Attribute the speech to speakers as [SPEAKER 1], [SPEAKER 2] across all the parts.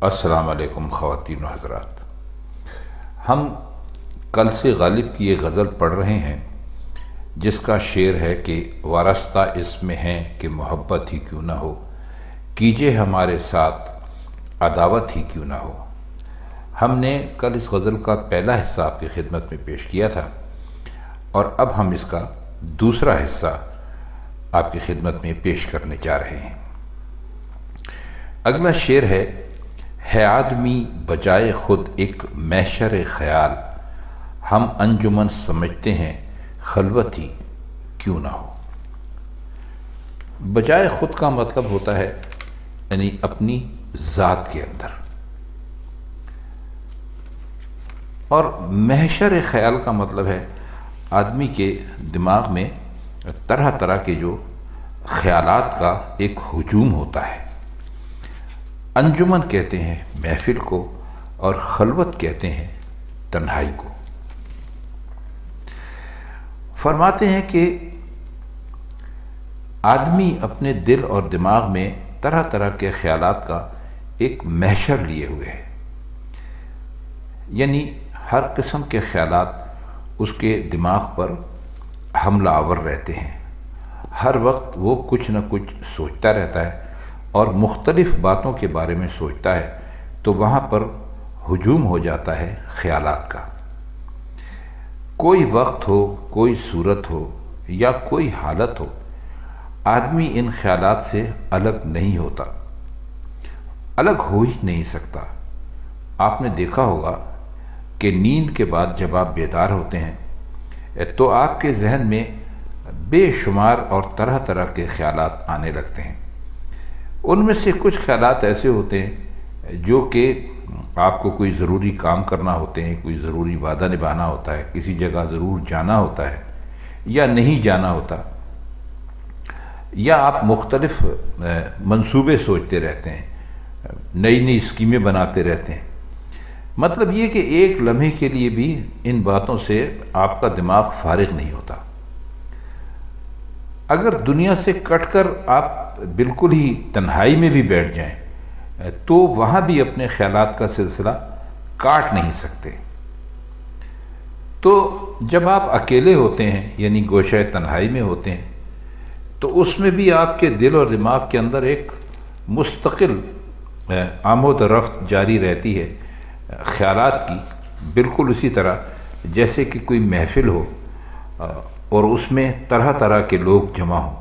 [SPEAKER 1] السلام علیکم خواتین و حضرات، ہم کل سے غالب کی یہ غزل پڑھ رہے ہیں جس کا شعر ہے کہ وارستہ اس میں ہیں کہ محبت ہی کیوں نہ ہو، کیجئے ہمارے ساتھ عداوت ہی کیوں نہ ہو۔ ہم نے کل اس غزل کا پہلا حصہ آپ کی خدمت میں پیش کیا تھا اور اب ہم اس کا دوسرا حصہ آپ کی خدمت میں پیش کرنے جا رہے ہیں۔ اگلا شعر ہے آدمی بجائے خود ایک محشر خیال، ہم انجمن سمجھتے ہیں خلوت ہی کیوں نہ ہو۔ بجائے خود کا مطلب ہوتا ہے یعنی اپنی ذات کے اندر، اور محشر خیال کا مطلب ہے آدمی کے دماغ میں طرح طرح کے جو خیالات کا ایک ہجوم ہوتا ہے۔ انجمن کہتے ہیں محفل کو اور خلوت کہتے ہیں تنہائی کو۔ فرماتے ہیں کہ آدمی اپنے دل اور دماغ میں طرح طرح کے خیالات کا ایک محشر لیے ہوئے ہے، یعنی ہر قسم کے خیالات اس کے دماغ پر حملہ آور رہتے ہیں۔ ہر وقت وہ کچھ نہ کچھ سوچتا رہتا ہے اور مختلف باتوں کے بارے میں سوچتا ہے، تو وہاں پر ہجوم ہو جاتا ہے خیالات کا۔ کوئی وقت ہو، کوئی صورت ہو یا کوئی حالت ہو، آدمی ان خیالات سے الگ نہیں ہوتا، الگ ہو ہی نہیں سکتا۔ آپ نے دیکھا ہوگا کہ نیند کے بعد جب آپ بیدار ہوتے ہیں تو آپ کے ذہن میں بے شمار اور طرح طرح کے خیالات آنے لگتے ہیں۔ ان میں سے کچھ خیالات ایسے ہوتے ہیں جو کہ آپ کو کوئی ضروری کام کرنا ہوتے ہیں، کوئی ضروری وعدہ نبھانا ہوتا ہے، کسی جگہ ضرور جانا ہوتا ہے یا نہیں جانا ہوتا، یا آپ مختلف منصوبے سوچتے رہتے ہیں، نئی نئی اسکیمیں بناتے رہتے ہیں۔ مطلب یہ کہ ایک لمحے کے لیے بھی ان باتوں سے آپ کا دماغ فارغ نہیں ہوتا۔ اگر دنیا سے کٹ کر آپ بالکل ہی تنہائی میں بھی بیٹھ جائیں تو وہاں بھی اپنے خیالات کا سلسلہ کاٹ نہیں سکتے۔ تو جب آپ اکیلے ہوتے ہیں یعنی گوشہ تنہائی میں ہوتے ہیں تو اس میں بھی آپ کے دل اور دماغ کے اندر ایک مستقل آمد و رفت جاری رہتی ہے خیالات کی، بالکل اسی طرح جیسے کہ کوئی محفل ہو اور اس میں طرح طرح کے لوگ جمع ہوں۔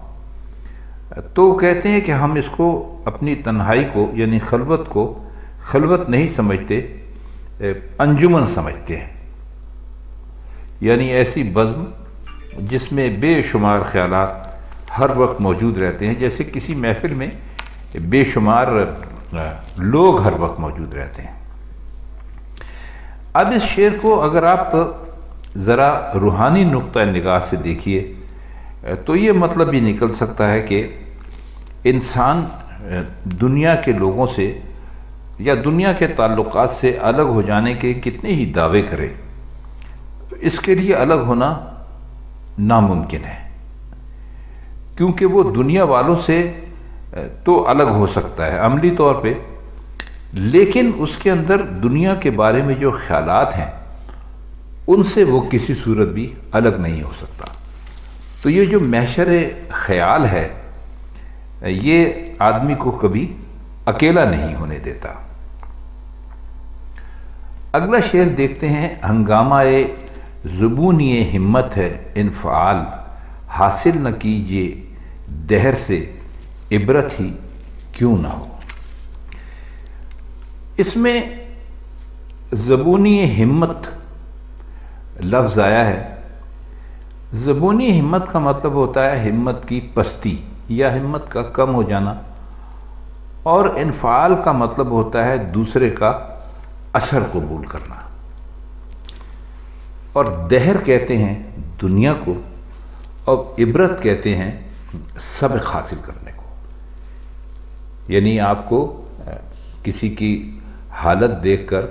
[SPEAKER 1] تو کہتے ہیں کہ ہم اس کو اپنی تنہائی کو یعنی خلوت کو خلوت نہیں سمجھتے، انجمن سمجھتے ہیں، یعنی ایسی بزم جس میں بے شمار خیالات ہر وقت موجود رہتے ہیں، جیسے کسی محفل میں بے شمار لوگ ہر وقت موجود رہتے ہیں۔ اب اس شعر کو اگر آپ ذرا روحانی نقطہ نگاہ سے دیکھیے تو یہ مطلب یہ نکل سکتا ہے کہ انسان دنیا کے لوگوں سے یا دنیا کے تعلقات سے الگ ہو جانے کے کتنے ہی دعوے کرے، اس کے لیے الگ ہونا ناممکن ہے، کیونکہ وہ دنیا والوں سے تو الگ ہو سکتا ہے عملی طور پہ، لیکن اس کے اندر دنیا کے بارے میں جو خیالات ہیں ان سے وہ کسی صورت بھی الگ نہیں ہو سکتا۔ تو یہ جو محشر خیال ہے یہ آدمی کو کبھی اکیلا نہیں ہونے دیتا۔ اگلا شعر دیکھتے ہیں۔ ہنگامہ زبونی ہمت ہے انفعال، حاصل نہ کیجیے دہر سے عبرت ہی کیوں نہ ہو۔ اس میں زبونی ہمت لفظ آیا ہے۔ زبونی ہمت کا مطلب ہوتا ہے ہمت کی پستی یا ہمت کا کم ہو جانا، اور انفعال کا مطلب ہوتا ہے دوسرے کا اثر قبول کرنا، اور دہر کہتے ہیں دنیا کو، اور عبرت کہتے ہیں سبق حاصل کرنے کو۔ یعنی آپ کو کسی کی حالت دیکھ کر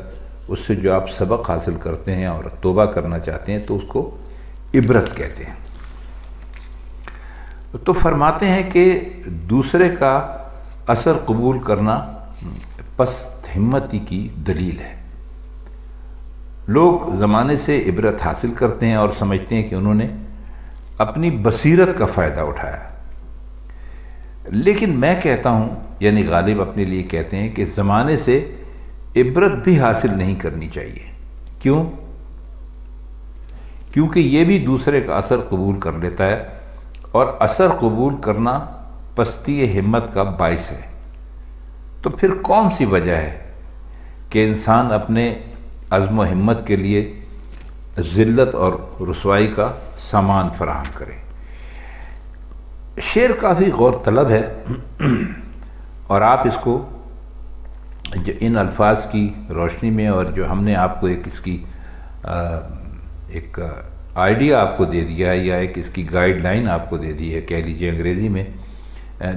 [SPEAKER 1] اس سے جو آپ سبق حاصل کرتے ہیں اور توبہ کرنا چاہتے ہیں تو اس کو عبرت کہتے ہیں۔ تو فرماتے ہیں کہ دوسرے کا اثر قبول کرنا پست ہمتی کی دلیل ہے۔ لوگ زمانے سے عبرت حاصل کرتے ہیں اور سمجھتے ہیں کہ انہوں نے اپنی بصیرت کا فائدہ اٹھایا، لیکن میں کہتا ہوں، یعنی غالب اپنے لیے کہتے ہیں کہ زمانے سے عبرت بھی حاصل نہیں کرنی چاہیے۔ کیوں؟ کیونکہ یہ بھی دوسرے کا اثر قبول کر لیتا ہے، اور اثر قبول کرنا پستی ہمت کا باعث ہے۔ تو پھر کون سی وجہ ہے کہ انسان اپنے عزم و ہمت کے لیے ذلت اور رسوائی کا سامان فراہم کرے؟ شعر کافی غور طلب ہے، اور آپ اس کو ان الفاظ کی روشنی میں، اور جو ہم نے آپ کو اس کی ایک آئیڈیا آپ کو دے دیا ہے، یا ایک اس کی گائیڈ لائن آپ کو دے دی ہے کہہ لیجیے انگریزی میں،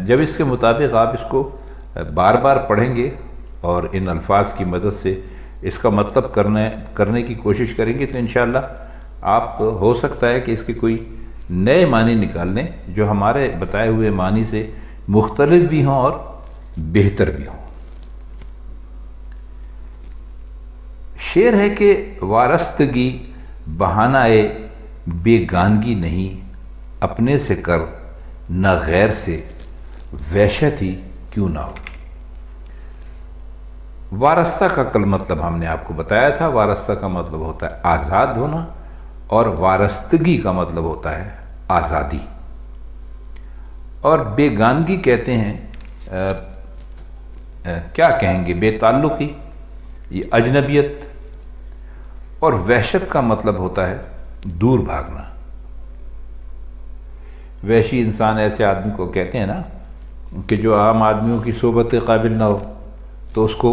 [SPEAKER 1] جب اس کے مطابق آپ اس کو بار بار پڑھیں گے اور ان الفاظ کی مدد سے اس کا مطلب کرنے کی کوشش کریں گے، تو انشاءاللہ آپ ہو سکتا ہے کہ اس کے کوئی نئے معنی نکال لیں جو ہمارے بتائے ہوئے معنی سے مختلف بھی ہوں اور بہتر بھی ہوں۔ شعر ہے کہ وارستگی بہانہ بیگانگی نہیں، اپنے سے کر نہ غیر سے وحشت ہی کیوں نہ ہو۔ وارستہ کا کل مطلب ہم نے آپ کو بتایا تھا۔ وارستہ کا مطلب ہوتا ہے آزاد ہونا، اور وارستگی کا مطلب ہوتا ہے آزادی۔ اور بیگانگی کہتے ہیں کیا کہیں گے، بے تعلقی، یہ اجنبیت۔ اور وحشت کا مطلب ہوتا ہے دور بھاگنا۔ وحشی انسان ایسے آدمی کو کہتے ہیں نا کہ جو عام آدمیوں کی صحبت قابل نہ ہو، تو اس کو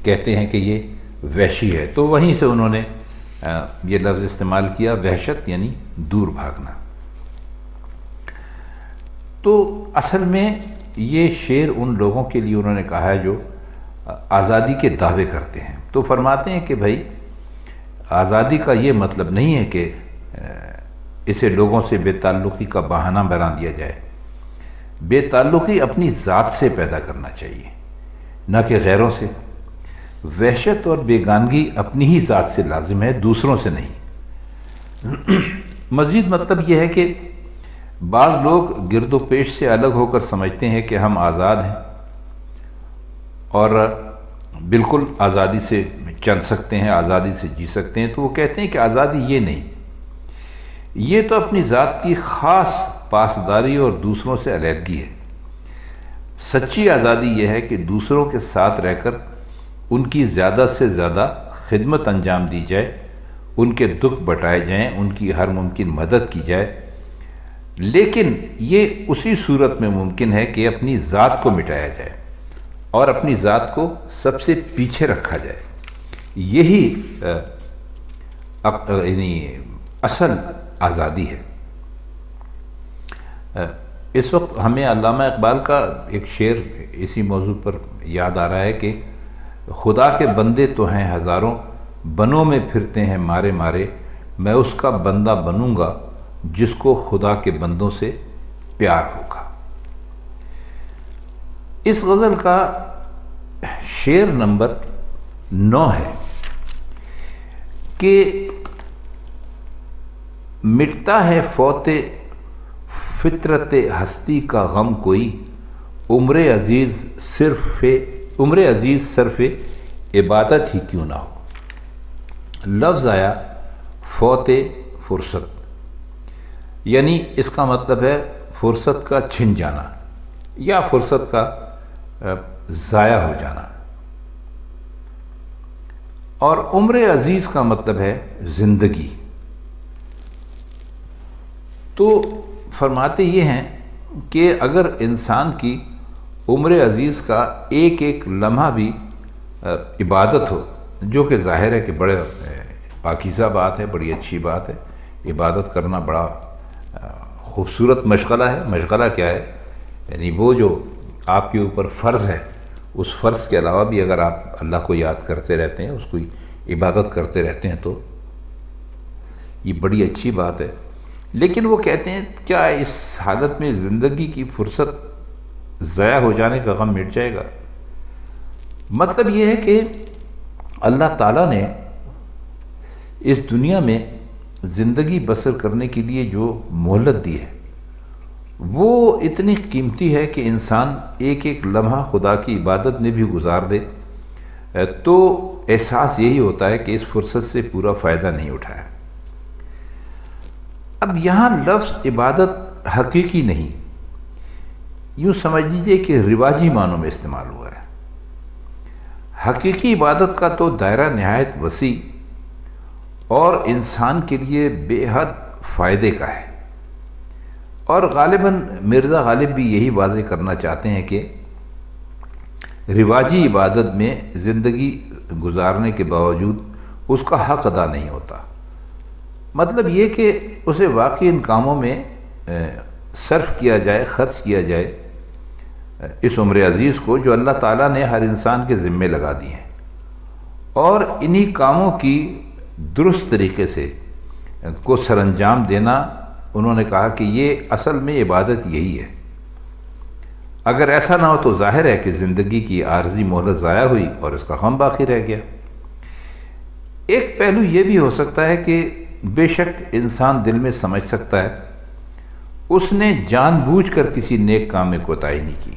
[SPEAKER 1] کہتے ہیں کہ یہ وحشی ہے۔ تو وہیں سے انہوں نے یہ لفظ استعمال کیا، وحشت یعنی دور بھاگنا۔ تو اصل میں یہ شعر ان لوگوں کے لیے انہوں نے کہا ہے جو آزادی کے دعوے کرتے ہیں۔ تو فرماتے ہیں کہ بھائی آزادی کا یہ مطلب نہیں ہے کہ اسے لوگوں سے بے تعلقی کا بہانہ بنا دیا جائے۔ بے تعلقی اپنی ذات سے پیدا کرنا چاہیے، نہ کہ غیروں سے۔ وحشت اور بیگانگی اپنی ہی ذات سے لازم ہے، دوسروں سے نہیں۔ مزید مطلب یہ ہے کہ بعض لوگ گرد و پیش سے الگ ہو کر سمجھتے ہیں کہ ہم آزاد ہیں اور بالکل آزادی سے چل سکتے ہیں، آزادی سے جی سکتے ہیں۔ تو وہ کہتے ہیں کہ آزادی یہ نہیں، یہ تو اپنی ذات کی خاص پاسداری اور دوسروں سے علیحدگی ہے۔ سچی آزادی یہ ہے کہ دوسروں کے ساتھ رہ کر ان کی زیادہ سے زیادہ خدمت انجام دی جائے، ان کے دکھ بٹائے جائیں، ان کی ہر ممکن مدد کی جائے، لیکن یہ اسی صورت میں ممکن ہے کہ اپنی ذات کو مٹایا جائے اور اپنی ذات کو سب سے پیچھے رکھا جائے۔ یہی یعنی اصل آزادی ہے۔ اس وقت ہمیں علامہ اقبال کا ایک شعر اسی موضوع پر یاد آ رہا ہے کہ خدا کے بندے تو ہیں ہزاروں، بنوں میں پھرتے ہیں مارے مارے، میں اس کا بندہ بنوں گا جس کو خدا کے بندوں سے پیار ہوگا۔ اس غزل کا شعر نمبر 9 ہے کہ مٹتا ہے فوت فطرت ہستی کا غم کوئی، عمر عزیز صرف عبادت ہی کیوں نہ ہو۔ لفظ آیا فوت فرصت، یعنی اس کا مطلب ہے فرصت کا چھن جانا یا فرصت کا ضائع ہو جانا، اور عمر عزیز کا مطلب ہے زندگی۔ تو فرماتے یہ ہیں کہ اگر انسان کی عمر عزیز کا ایک ایک لمحہ بھی عبادت ہو، جو کہ ظاہر ہے کہ بڑے پاکیزہ بات ہے، بڑی اچھی بات ہے، عبادت کرنا بڑا خوبصورت مشغلہ ہے۔ مشغلہ کیا ہے؟ یعنی وہ جو آپ کے اوپر فرض ہے، اس فرض کے علاوہ بھی اگر آپ اللہ کو یاد کرتے رہتے ہیں، اس کو عبادت کرتے رہتے ہیں، تو یہ بڑی اچھی بات ہے۔ لیکن وہ کہتے ہیں کیا اس حالت میں زندگی کی فرصت ضائع ہو جانے کا غم مٹ جائے گا؟ مطلب یہ ہے کہ اللہ تعالیٰ نے اس دنیا میں زندگی بسر کرنے کے لیے جو مہلت دی ہے وہ اتنی قیمتی ہے کہ انسان ایک ایک لمحہ خدا کی عبادت میں بھی گزار دے تو احساس یہی ہوتا ہے کہ اس فرصت سے پورا فائدہ نہیں اٹھایا۔ اب یہاں لفظ عبادت حقیقی نہیں، یوں سمجھ لیجیے کہ رواجی معنوں میں استعمال ہوا ہے۔ حقیقی عبادت کا تو دائرہ نہایت وسیع اور انسان کے لیے بے حد فائدے کا ہے، اور غالباً مرزا غالب بھی یہی واضح کرنا چاہتے ہیں کہ رواجی عبادت میں زندگی گزارنے کے باوجود اس کا حق ادا نہیں ہوتا۔ مطلب یہ کہ اسے واقعی ان کاموں میں صرف کیا جائے، خرچ کیا جائے اس عمر عزیز کو جو اللہ تعالیٰ نے ہر انسان کے ذمے لگا دی ہیں، اور انہی کاموں کی درست طریقے سے کو سر انجام دینا۔ انہوں نے کہا کہ یہ اصل میں عبادت یہی ہے۔ اگر ایسا نہ ہو تو ظاہر ہے کہ زندگی کی عارضی مہلت ضائع ہوئی اور اس کا غم باقی رہ گیا۔ ایک پہلو یہ بھی ہو سکتا ہے کہ بے شک انسان دل میں سمجھ سکتا ہے اس نے جان بوجھ کر کسی نیک کام میں کوتاہی نہیں کی،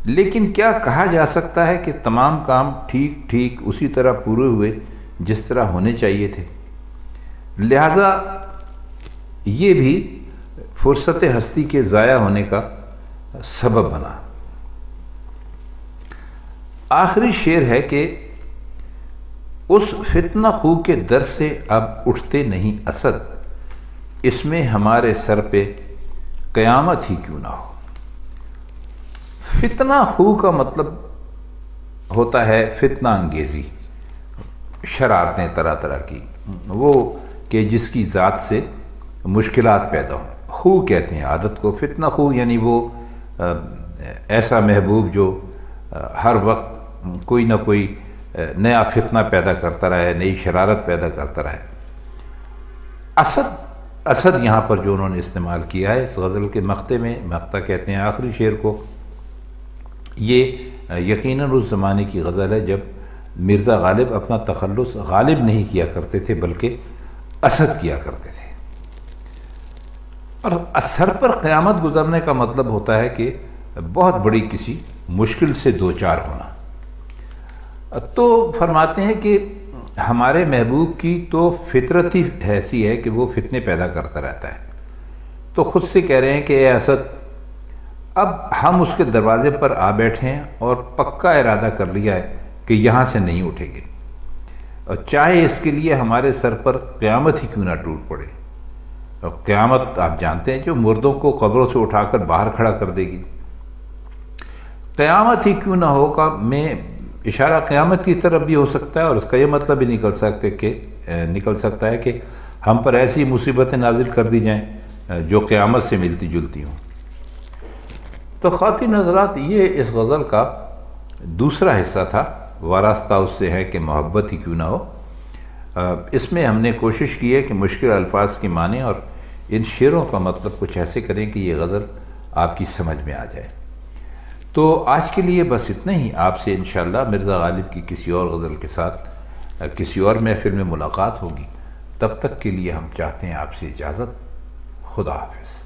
[SPEAKER 1] لیکن کیا کہا جا سکتا ہے کہ تمام کام ٹھیک ٹھیک اسی طرح پورے ہوئے جس طرح ہونے چاہیے تھے؟ لہٰذا یہ بھی فرصت ہستی کے ضائع ہونے کا سبب بنا۔ آخری شعر ہے کہ اس فتنہ خو کے در سے اب اٹھتے نہیں اسد، اس میں ہمارے سر پہ قیامت ہی کیوں نہ ہو۔ فتنہ خو کا مطلب ہوتا ہے فتنہ انگیزی، شرارتیں طرح طرح کی، وہ کہ جس کی ذات سے مشکلات پیدا ہوں۔ خو کہتے ہیں عادت کو، فتنہ خو یعنی وہ ایسا محبوب جو ہر وقت کوئی نہ کوئی نیا فتنہ پیدا کرتا رہے، نئی شرارت پیدا کرتا رہے۔ اسد یہاں پر جو انہوں نے استعمال کیا ہے اس غزل کے مقطع میں، مقطع کہتے ہیں آخری شعر کو، یہ یقیناً اس زمانے کی غزل ہے جب مرزا غالب اپنا تخلص غالب نہیں کیا کرتے تھے بلکہ اسد کیا کرتے تھے۔ اور سر پر قیامت گزرنے کا مطلب ہوتا ہے کہ بہت بڑی کسی مشکل سے دوچار ہونا۔ تو فرماتے ہیں کہ ہمارے محبوب کی تو فطرت ہی ایسی ہے کہ وہ فتنے پیدا کرتا رہتا ہے، تو خود سے کہہ رہے ہیں کہ اے اسد، اب ہم اس کے دروازے پر آ بیٹھے ہیں اور پکا ارادہ کر لیا ہے کہ یہاں سے نہیں اٹھیں گے، اور چاہے اس کے لیے ہمارے سر پر قیامت ہی کیوں نہ ٹوٹ پڑے۔ اور قیامت آپ جانتے ہیں جو مردوں کو قبروں سے اٹھا کر باہر کھڑا کر دے گی۔ قیامت ہی کیوں نہ ہوگا میں اشارہ قیامت کی طرف بھی ہو سکتا ہے، اور اس کا یہ مطلب بھی نکل سکتا ہے کہ ہم پر ایسی مصیبتیں نازل کر دی جائیں جو قیامت سے ملتی جلتی ہوں۔ تو خواتین حضرات، یہ اس غزل کا دوسرا حصہ تھا، وارستہ اس سے ہے کہ محبت ہی کیوں نہ ہو۔ اس میں ہم نے کوشش کی ہے کہ مشکل الفاظ کے معنی اور ان شعروں کا مطلب کچھ ایسے کریں کہ یہ غزل آپ کی سمجھ میں آ جائے۔ تو آج کے لیے بس اتنا ہی۔ آپ سے انشاءاللہ مرزا غالب کی کسی اور غزل کے ساتھ کسی اور محفل میں ملاقات ہوگی۔ تب تک کے لیے ہم چاہتے ہیں آپ سے اجازت۔ خدا حافظ۔